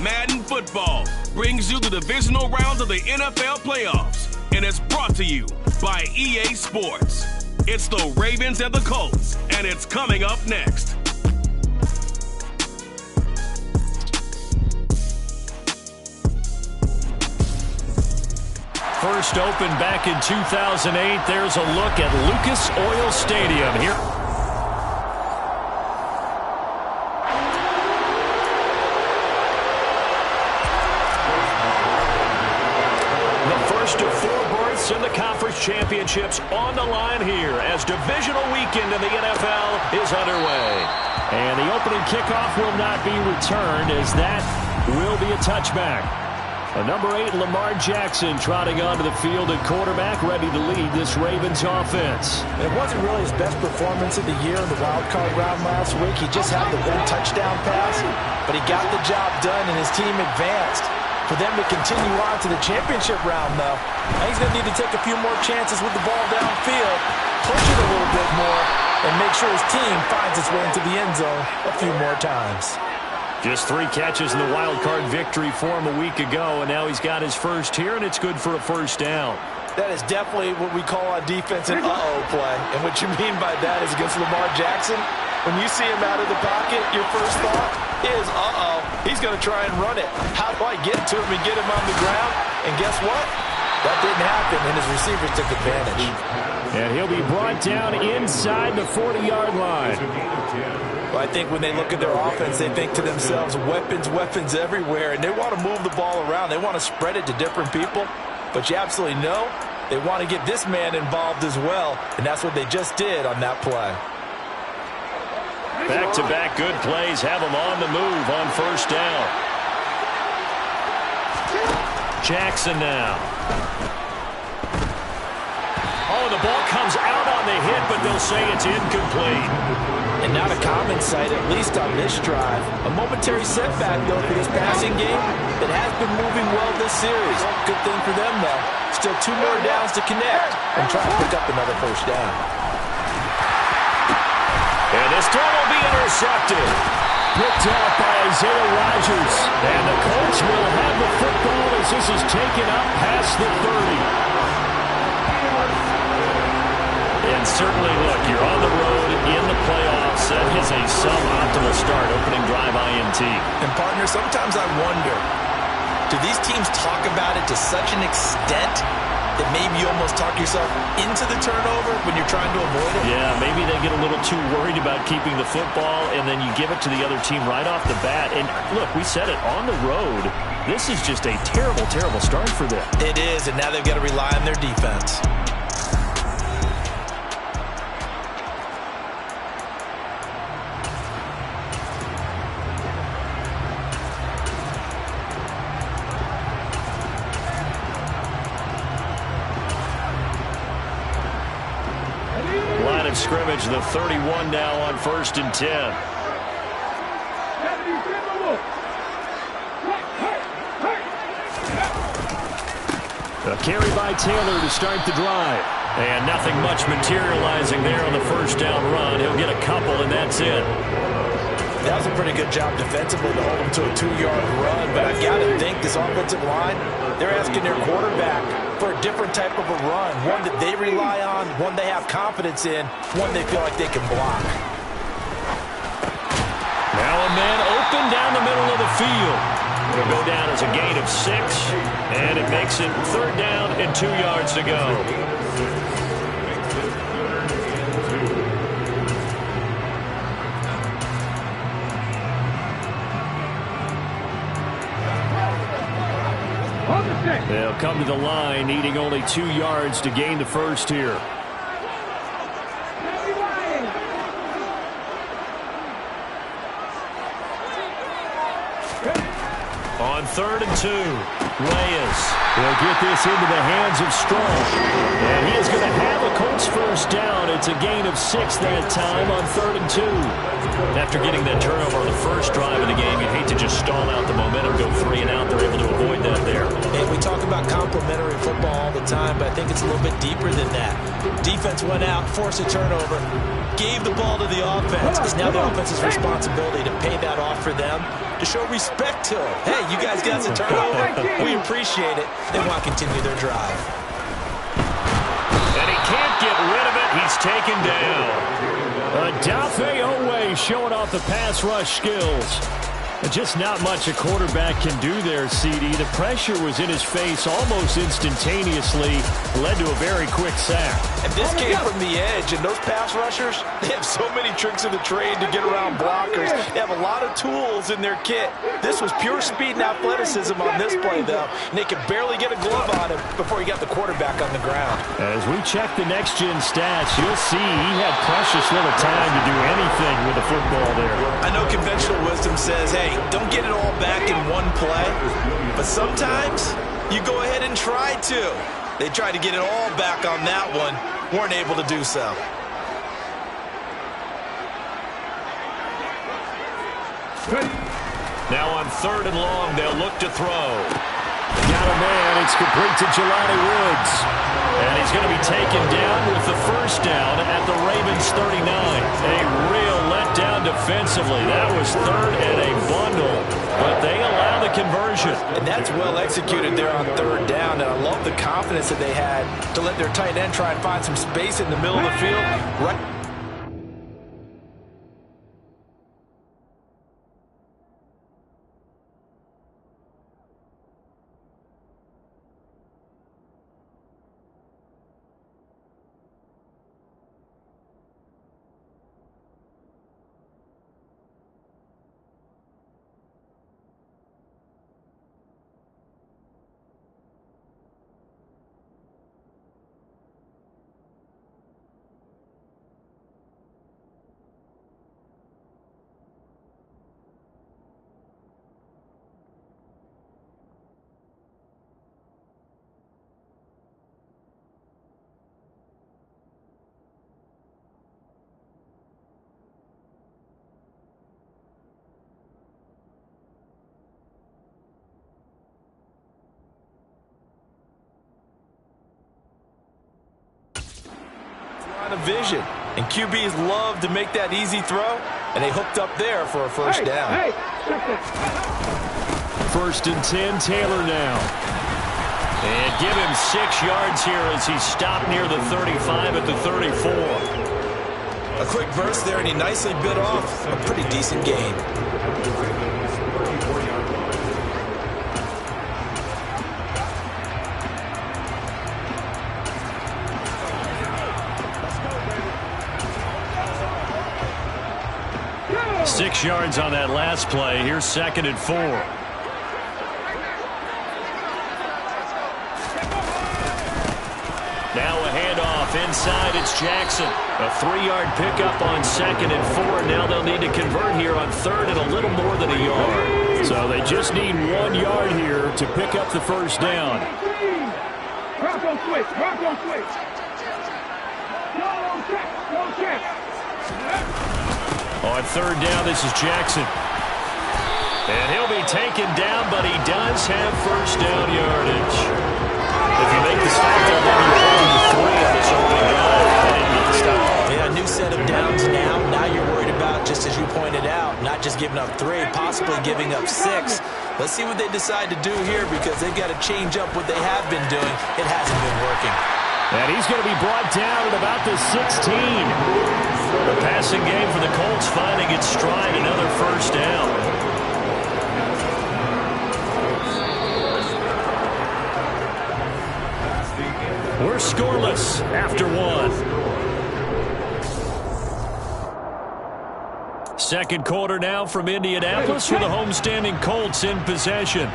Madden Football brings you the divisional rounds of the NFL playoffs, and it's brought to you by EA Sports. It's the Ravens and the Colts, and it's coming up next. First opened back in 2008. There's a look at Lucas Oil Stadium here. First of 4 berths in the conference championships on the line here as divisional weekend in the NFL is underway. And the opening kickoff will not be returned as that will be a touchback. Number 8, Lamar Jackson, trotting onto the field at quarterback, ready to lead this Ravens offense. It wasn't really his best performance of the year in the wild card round last week. He just had the one touchdown pass, but he got the job done and his team advanced. For them to continue on to the championship round, though, he's going to need to take a few more chances with the ball downfield, push it a little bit more, and make sure his team finds its way into the end zone a few more times. Just 3 catches in the wild card victory for him a week ago, and now he's got his first here, and it's good for a first down. That is definitely what we call on defense an uh-oh play. And what you mean by that is against Lamar Jackson, when you see him out of the pocket, your first thought is, uh-oh, he's going to try and run it. How do I get to him and get him on the ground? And guess what? That didn't happen, and his receivers took advantage. And he'll be brought down inside the 40-yard line. Well, I think when they look at their offense, they think to themselves, weapons, weapons everywhere, and they want to move the ball around. They want to spread it to different people, but you absolutely know they want to get this man involved as well, and that's what they just did on that play. Back-to-back good plays have him on the move on first down. Jackson now. Oh, the ball comes out on the hit, but they'll say it's incomplete. And not a common sight, at least on this drive. A momentary setback, though, for this passing game that has been moving well this series. Good thing for them, though. Still 2 more downs to connect and try to pick up another first down. And this throw will be intercepted. Picked off by Isaiah Rodgers. And the Colts will have the football as this is taken up past the 30. And certainly, look, you're on the road in the playoffs. That is a suboptimal start, opening drive INT. And, partner, sometimes I wonder, do these teams talk about it to such an extent that maybe you almost talk yourself into the turnover when you're trying to avoid it? Yeah, maybe they get a little too worried about keeping the football, and then you give it to the other team right off the bat. And, look, we said it, on the road, this is just a terrible, terrible start for them. It is, and now they've got to rely on their defense. Scrimmage, the 31 now on 1st and 10. A carry by Taylor to start the drive. And nothing much materializing there on the first down run. He'll get a couple, and that's it. That was a pretty good job defensively to hold him to a 2-yard run, but I've got to think this offensive line, they're asking their quarterback for a different type of a run, one that they rely on, one they have confidence in, one they feel like they can block. Now a man open down the middle of the field. It'll go down as a gain of 6, and it makes it 3rd down and 2 yards to go. They'll come to the line, needing only 2 yards to gain the first here. On 3rd and 2, Reyes will get this into the hands of Strong. And he is going to have a Colts first down. It's a gain of 6 that time on 3rd and 2. After getting that turnover on the first drive of the game, you'd hate to just stall out the momentum, go 3 and out. They're able to avoid that there. And we talk about complementary football all the time, but I think it's a little bit deeper than that. Defense went out, forced a turnover, gave the ball to the offense. It's now the offense's responsibility to pay that off for them to show respect to him. Hey, you guys got the turnover. We appreciate it. They want to continue their drive. And he can't get rid of it. He's taken down. Odafe Oweh showing off the pass rush skills. Just not much a quarterback can do there, CD. The pressure was in his face almost instantaneously. Led to a very quick sack. And this came from the edge, and those pass rushers, they have so many tricks of the trade to get around blockers. They have a lot of tools in their kit. This was pure speed and athleticism on this play, though. And they could barely get a glove on him before he got the quarterback on the ground. As we check the next-gen stats, you'll see he had precious little time to do anything with the football there. I know conventional wisdom says, hey, don't get it all back in one play. But sometimes you go ahead and try to. They tried to get it all back on that one. Weren't able to do so. Now on 3rd and long, they'll look to throw. They got a man. It's complete to Jelani Woods. And he's going to be taken down with the first down at the Ravens 39. A real letdown defensively. That was 3rd and a bundle. But they allow the conversion. And that's well executed there on 3rd down. And I love the confidence that they had to let their tight end try and find some space in the middle of the field. Right. Of vision, and QBs love to make that easy throw, and they hooked up there for a first down. 1st and 10, Taylor now. And give him 6 yards here as he stopped near the 35 at the 34. A quick burst there, and he nicely bit off a pretty decent gain. Six yards on that last play. Here's 2nd and 4. Now a handoff inside. It's Jackson. A 3-yard pickup on 2nd and 4. Now they'll need to convert here on 3rd and a little more than a yard. So they just need 1 yard here to pick up the first down. On 3rd down, this is Jackson. And he'll be taken down, but he does have first down yardage. If you make the stop, they'll give you 3 on this opening drive. They didn't get the stop. Yeah, a new set of downs now. Now you're worried about, just as you pointed out, not just giving up 3, possibly giving up 6. Let's see what they decide to do here, because they've got to change up what they have been doing. It hasn't been working. And he's going to be brought down at about the 16. The passing game for the Colts finding its stride, another first down. We're scoreless after 1. 2nd quarter now from Indianapolis with the homestanding Colts in possession.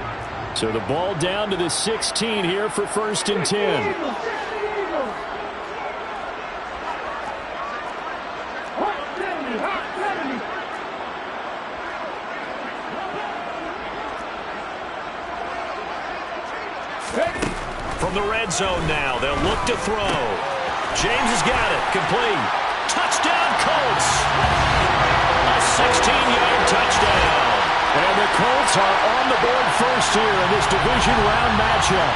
So the ball down to the 16 here for 1st and 10. From the red zone now, they'll look to throw. James has got it. Complete. Touchdown, Colts. A 16-yard touchdown. And the Colts are on the board first here in this division round matchup.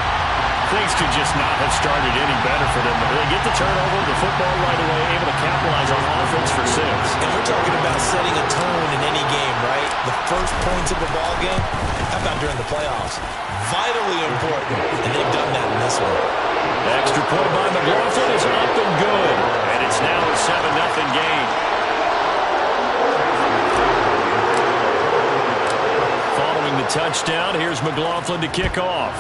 Things could just not have started any better for them. They get the turnover, the football right away, able to capitalize on offense for 6. And we're talking about setting a tone in any game, right? The first points of a ball game, how about during the playoffs? Vitally important, and they've done that in this one. The extra point by McLaughlin is up and good, and it's now a 7-0 game. Following the touchdown, here's McLaughlin to kick off.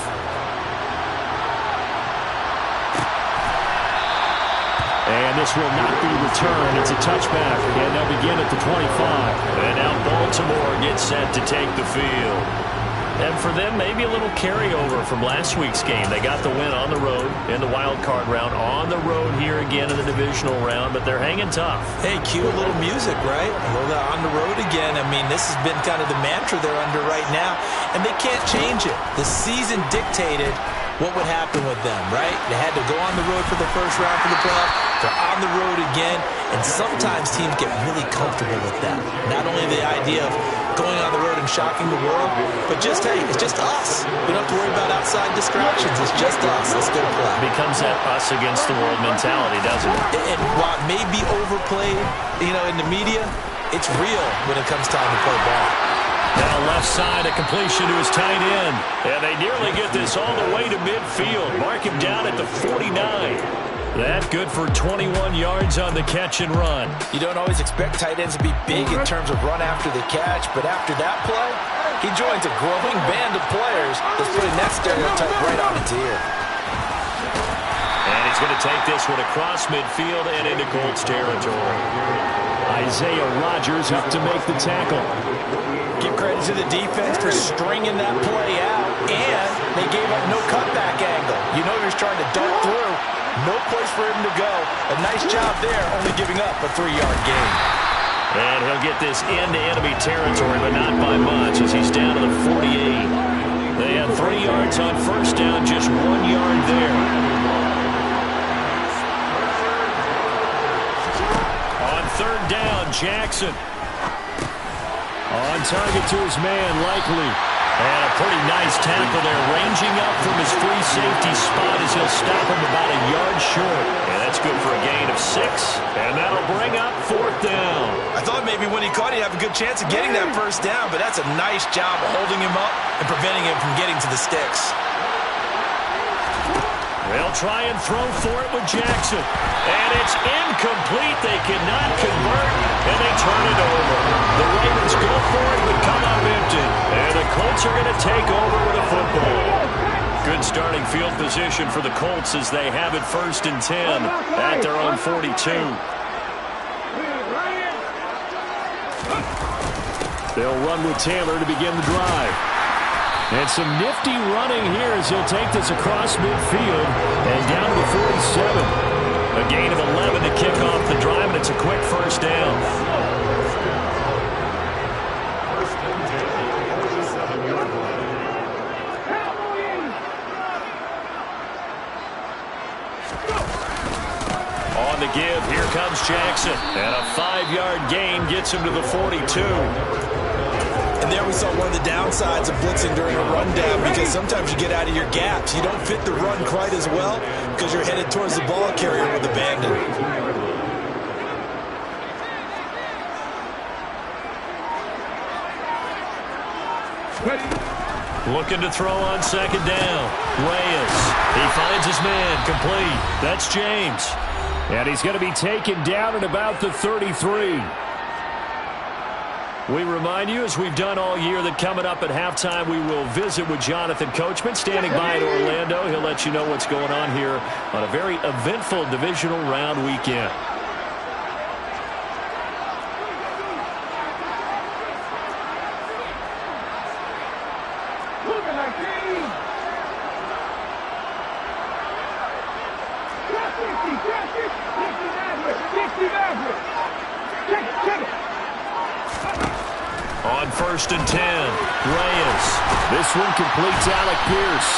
And this will not be returned. It's a touchback, and they'll begin at the 25. And now Baltimore gets set to take the field. And for them, maybe a little carryover from last week's game. They got the win on the road in the wild card round, on the road here again in the divisional round, but they're hanging tough. Hey, cue a little music, right? A little on the road again. I mean, this has been kind of the mantra they're under right now, and they can't change it. The season dictated what would happen with them, right? They had to go on the road for the first round for the playoff. They're on the road again, and sometimes teams get really comfortable with that. Not only the idea of going on the road and shocking the world, but just, hey, it's just us. We don't have to worry about outside distractions. It's just us. Let's go play. Becomes that us against the world mentality, doesn't it? And while it may be overplayed, in the media, it's real when it comes time to play ball. Now left side, a completion to his tight end. And they nearly get this all the way to midfield. Mark him down at the 49. That good for 21 yards on the catch and run. You don't always expect tight ends to be big in terms of run after the catch, but after that play, he joins a growing band of players that's putting that stereotype right on its ear. And he's going to take this one across midfield and into Colts territory. Isaiah Rodgers up to make the tackle. Give credit to the defense for stringing that play out, and they gave up no cutback angle. You know he was trying to dart through. No place for him to go. A nice job there, only giving up a 3-yard gain. And he'll get this into enemy territory, but not by much as he's down to the 48. They had 3 yards on first down, just 1 yard there. On third down, Jackson. On target to his man, Likely. And a pretty nice tackle there, ranging up from his free safety spot as he'll stop him about a yard short. And that's good for a gain of 6. And that'll bring up fourth down. I thought maybe when he caught it, he'd have a good chance of getting that first down, but that's a nice job of holding him up and preventing him from getting to the sticks. They'll try and throw for it with Jackson. And it's incomplete. They cannot convert, and they turn it over. The Ravens go for it, but come up empty. And the Colts are going to take over with a football. Good starting field position for the Colts as they have it 1st and 10 at their own 42. They'll run with Taylor to begin the drive. And some nifty running here as he'll take this across midfield and down to the 47. A gain of 11 to kick off the drive, and it's a quick first down. On the give, here comes Jackson. And a 5-yard gain gets him to the 42. And there we saw one of the downsides of blitzing during a rundown, because sometimes you get out of your gaps. You don't fit the run quite as well because you're headed towards the ball carrier with abandon. Looking to throw on second down. Reyes. He finds his man. Complete. That's James. And he's going to be taken down at about the 33. We remind you, as we've done all year, that coming up at halftime, we will visit with Jonathan Coachman, standing by in Orlando. He'll let you know what's going on here on a very eventful divisional round weekend. On 1st and 10, Reyes. This one completes Alec Pierce.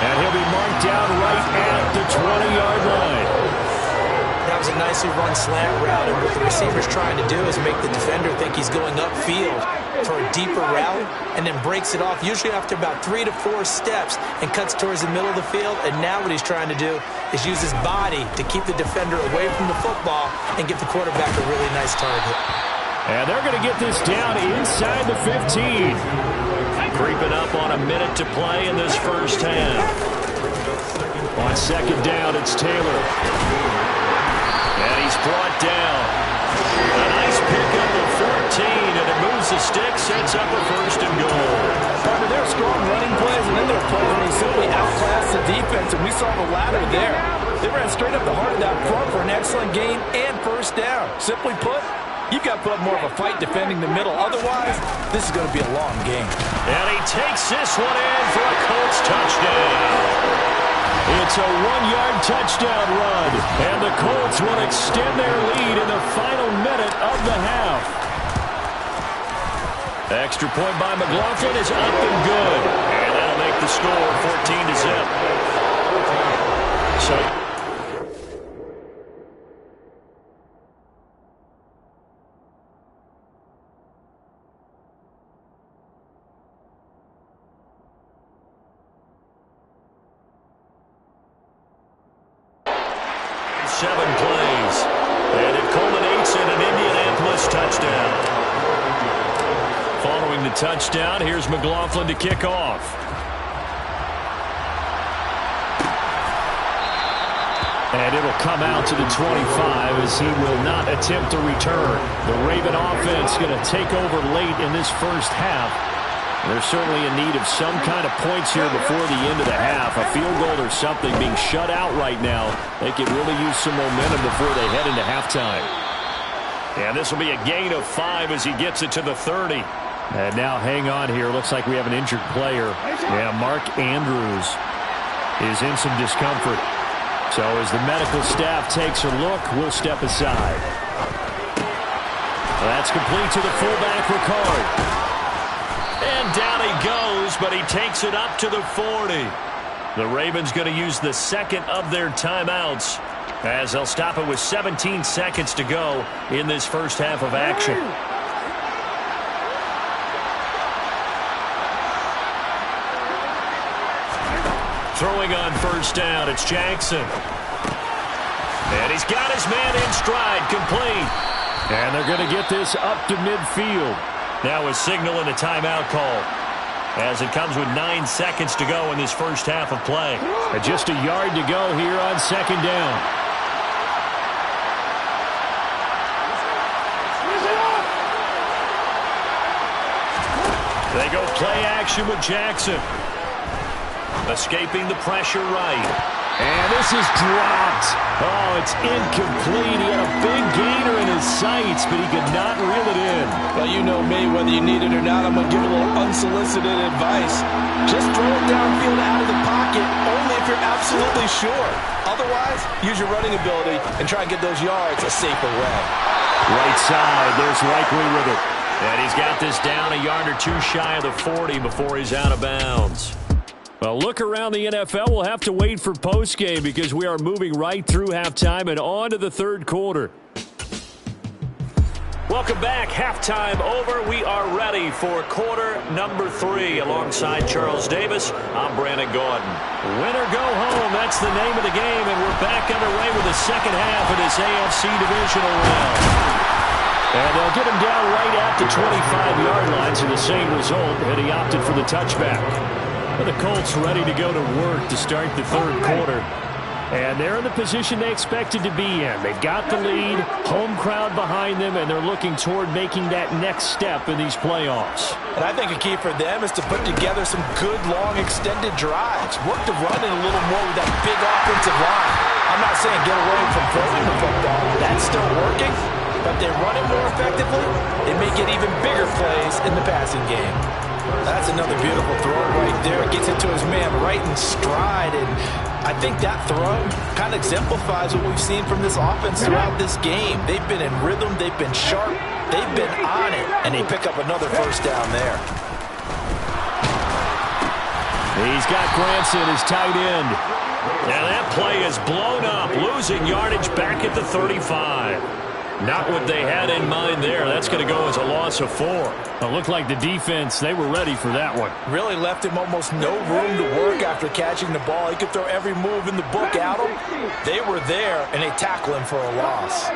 And he'll be marked down right at the 20-yard line. That was a nicely run slant route, and what the receiver's trying to do is make the defender think he's going upfield. for a deeper route and then breaks it off, usually after about 3 to 4 steps, and cuts towards the middle of the field. And now what he's trying to do is use his body to keep the defender away from the football and give the quarterback a really nice target. And they're going to get this down inside the 15. Creeping up on a minute to play in this first half. On second down, it's Taylor. And he's brought down. A nice pickup of 14, and it moves the stick, sets up a first and goal. Partner, there are strong running plays, and then there are plays when they simply outclass the defense, and we saw the latter there. They ran straight up the heart of that front for an excellent gain and first down. Simply put, you've got to put up more of a fight defending the middle. Otherwise, this is going to be a long game. And he takes this one in for a Colts touchdown. It's a 1-yard touchdown run, and the Colts will extend their lead in the final minute of the half. Extra point by McLaughlin is up and good, and that'll make the score 14-0. So 7 plays, and it culminates in an Indianapolis touchdown. Following the touchdown, here's McLaughlin to kick off. And it'll come out to the 25 as he will not attempt a return. The Raven offense going to take over late in this first half. They're certainly in need of some kind of points here before the end of the half. A field goal or something, being shut out right now. They could really use some momentum before they head into halftime. And this will be a gain of 5 as he gets it to the 30. And now hang on here. Looks like we have an injured player. Yeah, Mark Andrews is in some discomfort. So as the medical staff takes a look, we'll step aside. That's complete to the fullback, Ricard. And down he goes, but he takes it up to the 40. The Ravens going to use the second of their timeouts as they'll stop it with 17 seconds to go in this first half of action. Throwing on first down, it's Jackson. And he's got his man in stride, complete. And they're going to get this up to midfield. Now a signal and a timeout call as it comes with 9 seconds to go in this first half of play. Just a yard to go here on second down. They go play action with Jackson. Escaping the pressure right. And this is dropped. Oh, it's incomplete. He had a big gainer in his sights, but he could not reel it in. Well, you know me, whether you need it or not, I'm going to give a little unsolicited advice. Just throw it downfield out of the pocket, only if you're absolutely sure. Otherwise, use your running ability and try and get those yards a safer way. Right side, there's Likely with it. And he's got this down a yard or 2 shy of the 40 before he's out of bounds. Well, look around the NFL. We'll have to wait for postgame because we are moving right through halftime and on to the third quarter. Welcome back. Halftime over. We are ready for quarter number 3. Alongside Charles Davis, I'm Brandon Gaudin. Win or go home, that's the name of the game, and we're back underway with the second half of this AFC divisional round. And they'll get him down right at the 25-yard line, so the same result, and he opted for the touchback. And the Colts ready to go to work to start the third quarter. And they're in the position they expected to be in. They've got the lead, home crowd behind them, and they're looking toward making that next step in these playoffs. And I think a key for them is to put together some good, long, extended drives. Work the run in a little more with that big offensive line. I'm not saying get away from throwing the football. That's still working. But they run it more effectively, they may get even bigger plays in the passing game. That's another beautiful throw right there. Gets it to his man right in stride. And I think that throw kind of exemplifies what we've seen from this offense throughout this game. They've been in rhythm. They've been sharp. They've been on it. And they pick up another first down there. He's got Granson, his tight end. And that play is blown up, losing yardage back at the 35. Not what they had in mind there. That's going to go as a loss of 4. It looked like the defense, they were ready for that one. Really left him almost no room to work after catching the ball. He could throw every move in the book at him. They were there, and they tackle him for a loss.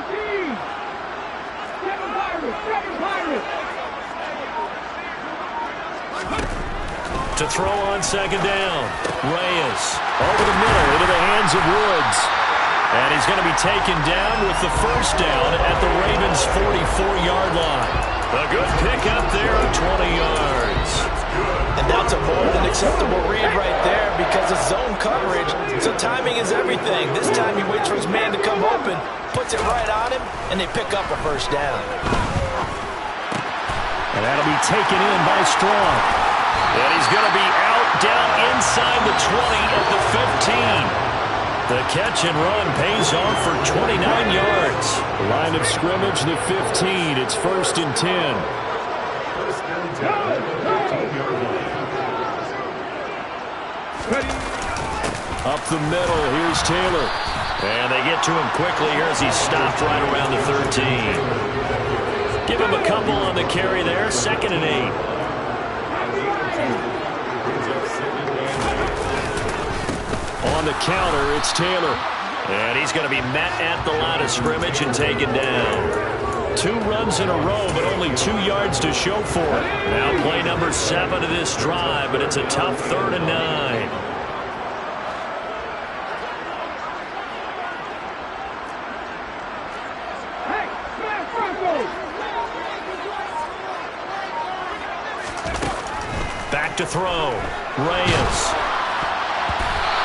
To throw on second down. Reyes over the middle into the hands of Woods. And he's going to be taken down with the first down at the Ravens' 44-yard line. A good pickup there of 20 yards. And that's a more than acceptable read right there because it's zone coverage, so timing is everything. This time he waits for his man to come open, puts it right on him, and they pick up a first down. And that'll be taken in by Strong. And he's going to be out down inside the 20 at the 15. The catch and run pays off for 29 yards. Line of scrimmage, the 15. It's 1st and 10. Up the middle, here's Taylor. And they get to him quickly here as he's stopped right around the 13. Give him a couple on the carry there, 2nd and 8. On the counter, it's Taylor. And he's going to be met at the line of scrimmage and taken down. 2 runs in a row, but only 2 yards to show for it. Now play number 7 of this drive, but it's a tough 3rd and 9. Back to throw. Reyes.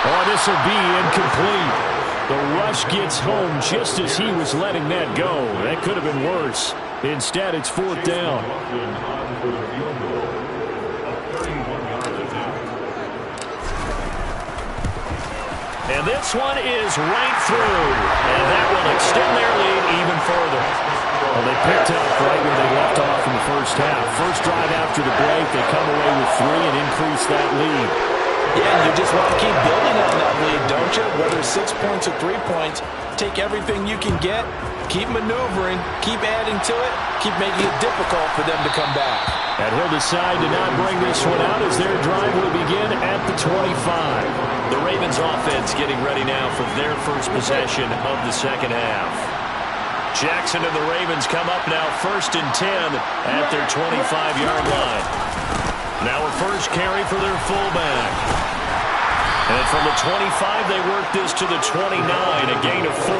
Oh, this will be incomplete. The rush gets home just as he was letting that go. That could have been worse. Instead, it's 4th down. And this one is right through. And that will extend their lead even further. Well, they picked up right where they left off in the first half. First drive after the break, they come away with 3 and increase that lead. Yeah, you just want to keep building on that lead, don't you? Whether it's 6 points or 3 points, take everything you can get, keep maneuvering, keep adding to it, keep making it difficult for them to come back. And he'll decide to not bring this one out as their drive will begin at the 25. The Ravens offense getting ready now for their first possession of the second half. Jackson and the Ravens come up now 1st and 10 at their 25-yard line. Now a first carry for their fullback. And from the 25, they work this to the 29, a gain of 4.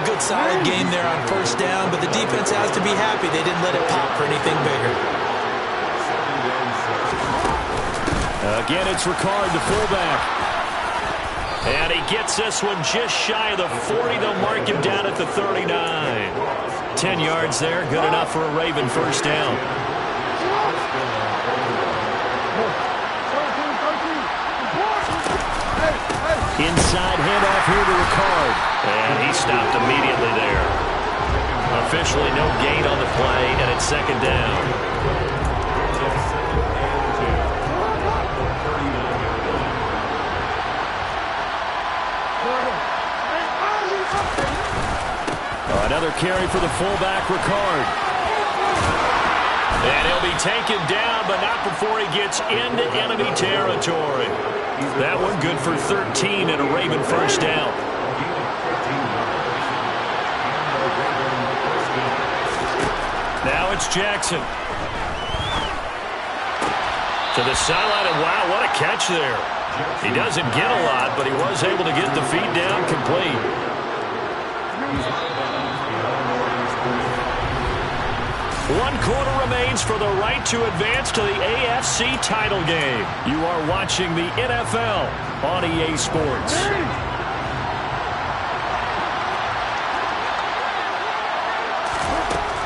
A good solid game there on first down, but the defense has to be happy they didn't let it pop for anything bigger. Again, it's Ricard, the fullback. And he gets this one just shy of the 40. They'll mark him down at the 39. 10 yards there, good enough for a Raven first down. Inside handoff here to Ricard. And he stopped immediately there. Officially no gain on the play, and it's 2nd down. Another carry for the fullback, Ricard. And he'll be taken down, but not before he gets into enemy territory. That one good for 13 and a Raven first down. Now it's Jackson. To the sideline, and wow, what a catch there. He doesn't get a lot, but he was able to get the feet down complete. One quarter remains for the right to advance to the AFC title game. You are watching the NFL on EA Sports.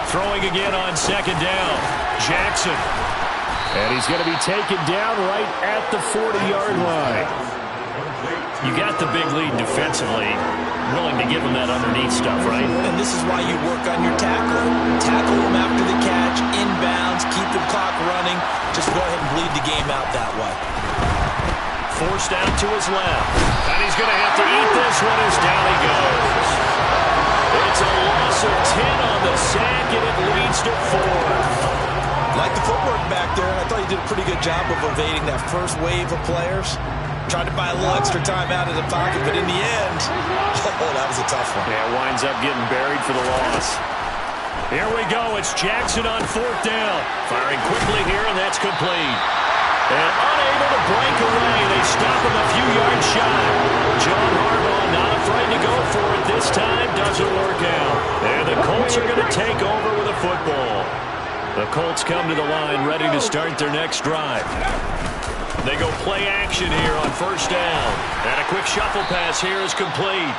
Throwing again on second down. Jackson. And he's going to be taken down right at the 40-yard line. You got the big lead defensively. Willing to give them that underneath stuff, right? And this is why you work on your tackling. Tackle them after the catch, inbounds, keep the clock running. Just go ahead and bleed the game out that way. Forced out to his left. And he's going to have to eat this one as down he goes. It's a loss of 10 on the sack, and it leads to 4. Like the footwork back there, I thought he did a pretty good job of evading that first wave of players. Tried to buy a little extra time out of the pocket, but in the end, that was a tough one. Yeah, winds up getting buried for the loss. Here we go. It's Jackson on 4th down. Firing quickly here, and that's complete. And unable to break away. They stop him a few yards shy. John Harbaugh not afraid to go for it this time. Doesn't work out. And the Colts are going to take over with a football. The Colts come to the line ready to start their next drive. They go play action here on 1st down. And a quick shuffle pass here is complete.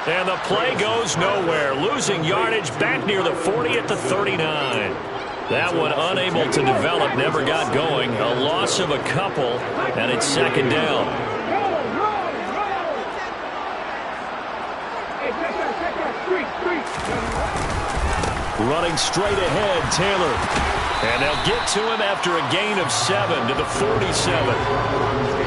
And the play goes nowhere. Losing yardage back near the 40 at the 39. That one unable to develop, never got going. A loss of a couple, and it's 2nd down. Running straight ahead, Taylor. And they'll get to him after a gain of 7 to the 47.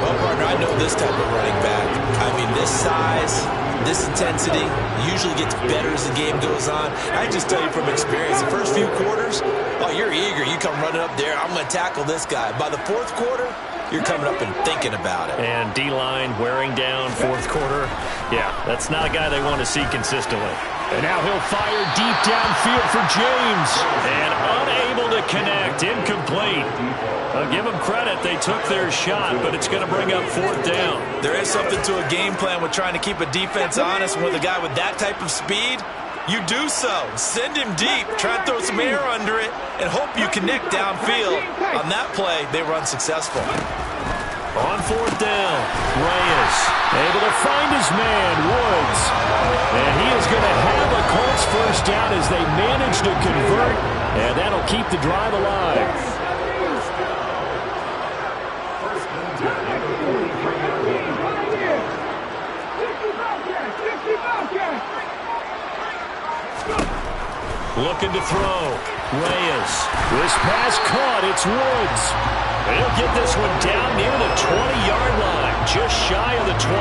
Well, partner, I know this type of running back. I mean, this size, this intensity usually gets better as the game goes on. I just tell you from experience, the first few quarters, oh, you're eager. You come running up there, I'm going to tackle this guy. By the 4th quarter, you're coming up and thinking about it. And D-line wearing down 4th quarter. Yeah, that's not a guy they want to see consistently. And now he'll fire deep downfield for James. And unable to connect. Incomplete. I'll give them credit. They took their shot, but it's going to bring up 4th down. There is something to a game plan with trying to keep a defense honest. With a guy with that type of speed, you do so. Send him deep. Try and throw some air under it and hope you connect downfield. On that play, they were unsuccessful. On 4th down, Reyes able to find his man, Woods. And he is going to have a Colts 1st down as they manage to convert. And that'll keep the drive alive. Looking to throw. Reyes. This pass caught. It's Woods. He'll get this one down near the 20-yard line. Just shy of the 20.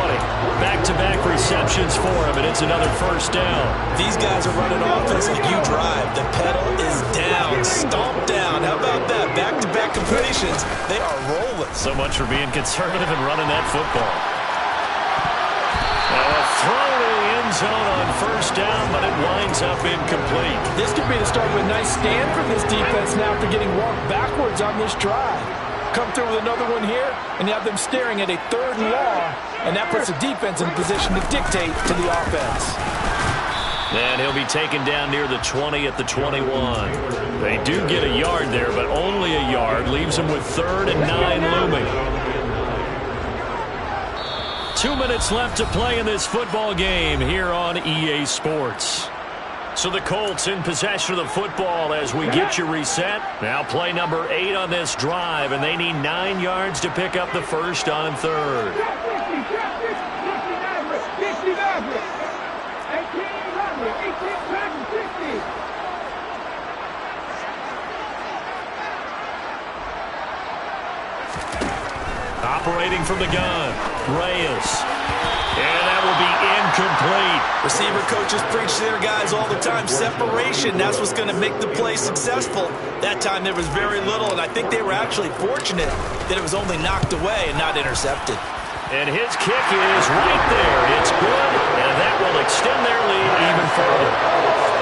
Back-to-back receptions for him, and it's another 1st down. These guys are running offense like you drive. The pedal is down. Stomp down. How about that? Back-to-back completions. They are rolling. So much for being conservative and running that football. A throw to the end zone on 1st down, but it winds up incomplete. This could be the start of a nice stand from this defense now after getting walked backwards on this drive. Come through with another one here, and you have them staring at a 3rd and long, and that puts the defense in a position to dictate to the offense. And he'll be taken down near the 20 at the 21. They do get a yard there, but only a yard. Leaves them with 3rd and 9 looming. 2 minutes left to play in this football game here on EA Sports. So the Colts in possession of the football as we get you reset. Now play number 8 on this drive, and they need 9 yards to pick up the 1st on 3rd. Operating from the gun, Reyes. And that will be incomplete. Receiver coaches preach to their guys all the time. Separation, that's what's going to make the play successful. That time there was very little, and I think they were actually fortunate that it was only knocked away and not intercepted. And his kick is right there. It's good, and that will extend their lead even further.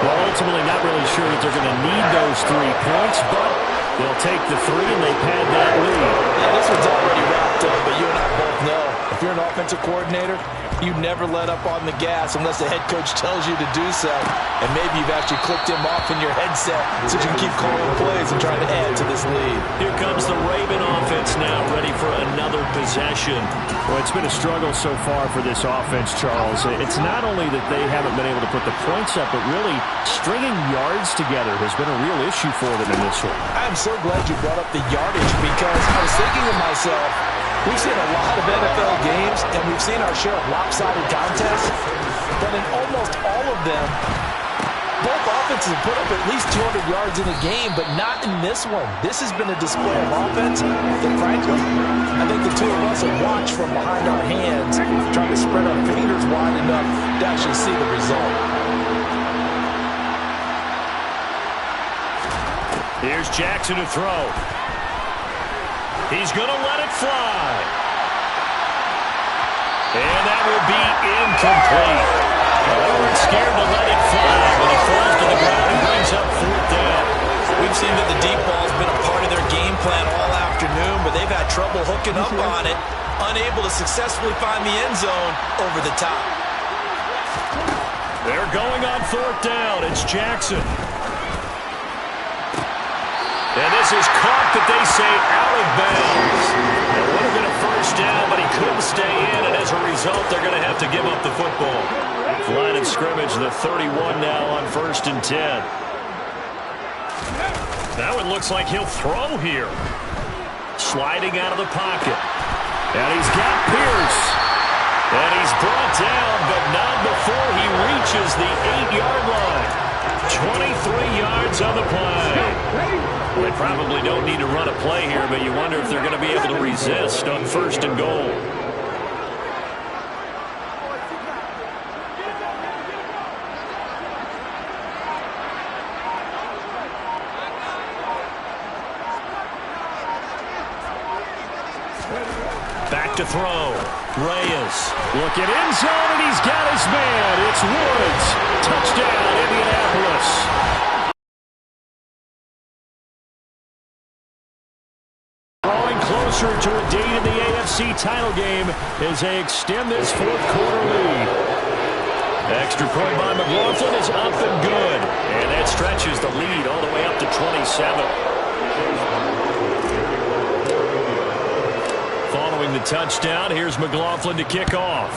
Well, ultimately not really sure that they're going to need those 3 points, but they'll take the 3 and they pad that lead. Yeah, this one's already wrapped up, but you and I both know if you're an offensive coordinator, you never let up on the gas unless the head coach tells you to do so. And maybe you've actually clicked him off in your headset so you can keep calling plays and trying to add to this lead. Here comes the Raven offense now, ready for another possession. Well, it's been a struggle so far for this offense, Charles. It's not only that they haven't been able to put the points up, but really stringing yards together has been a real issue for them in this one. I'm so glad you brought up the yardage because I was thinking to myself, we've seen a lot of NFL games, and we've seen our share of lopsided contests, but in almost all of them, both offenses have put up at least 200 yards in a game, but not in this one. This has been a display of offense that, frankly, I think the two of us have watched from behind our hands, trying to spread our fingers wide enough to actually see the result. Here's Jackson to throw. He's going to let it fly. And that will be incomplete. They weren't scared to let it fly, but it falls to the ground and brings up 4th down. We've seen that the deep ball's been a part of their game plan all afternoon, but they've had trouble hooking up on it, unable to successfully find the end zone over the top. They're going on 4th down. It's Jackson. And this is caught, but they say out of bounds. It would have been a 1st down, but he couldn't stay in, and as a result, they're going to have to give up the football. Line of scrimmage, the 31 now on 1st and 10. Now it looks like he'll throw here. Sliding out of the pocket. And he's got Pierce. And he's brought down, but not before he reaches the 8-yard line. 23 yards on the play. They probably don't need to run a play here, but you wonder if they're going to be able to resist on 1st and goal. Back to throw. Reyes. Look at end zone, and he's got his man. It's Woods. Touchdown, Indianapolis. Drawing closer to a date in the AFC title game as they extend this 4th quarter lead. Extra point by McLaughlin is up and good. And that stretches the lead all the way up to 27. Following the touchdown, here's McLaughlin to kick off.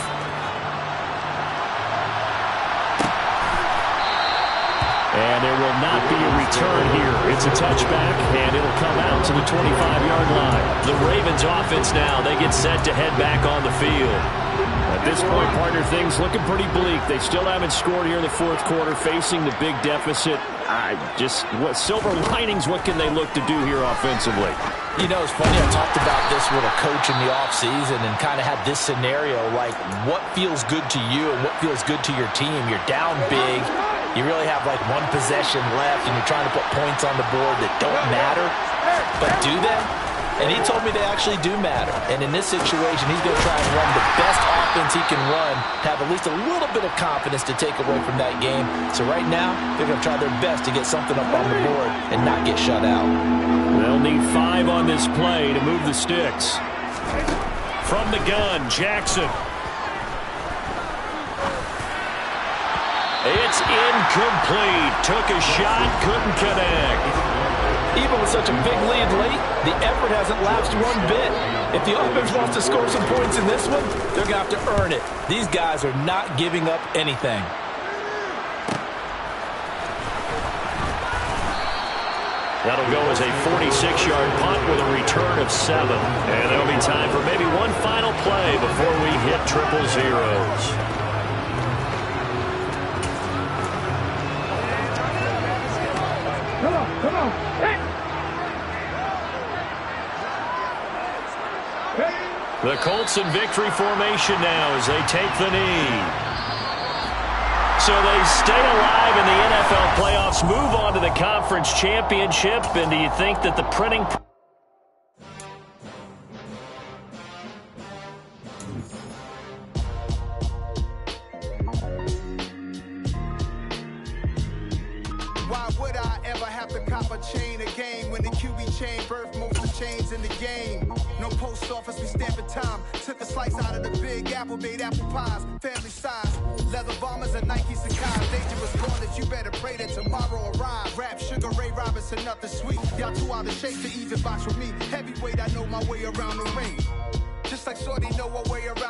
And there will not be a return here. It's a touchback, and it'll come out to the 25-yard line. The Ravens offense now, they get set to head back on the field. At this point, partner, things looking pretty bleak. They still haven't scored here in the 4th quarter, facing the big deficit. What silver linings, what can they look to do here offensively? You know, it's funny, I talked about this with a coach in the offseason and kind of had this scenario, like what feels good to you and what feels good to your team. You're down big. You really have like one possession left, and you're trying to put points on the board that don't matter. But do they? And he told me they actually do matter. And in this situation, he's going to try and run the best offense he can run, have at least a little bit of confidence to take away from that game. So right now, they're going to try their best to get something up on the board and not get shut out. They'll need 5 on this play to move the sticks. From the gun, Jackson. It's incomplete. Took a shot, couldn't connect. Even with such a big lead late, the effort hasn't lapsed one bit. If the offense wants to score some points in this one, they're going to have to earn it. These guys are not giving up anything. That'll go as a 46-yard punt with a return of 7. And there'll be time for maybe one final play before we hit triple zeros. Come on. Hey. The Colts in victory formation now as they take the knee. So they stay alive in the NFL playoffs, move on to the conference championship, and do you think that the printing... Why would I ever have to cop a chain again when the QB chain birth most of chains in the game? No post office, we stamping time. Took a slice out of the big apple, made apple pies, family size. Leather bombers and Nike Sacai. Dangerous corners, you better pray that tomorrow arrive. Rap, Sugar Ray Robinson, nothing sweet. Y'all too out of shape to even box with me. Heavyweight, I know my way around the ring. Just like Shorty know her way around.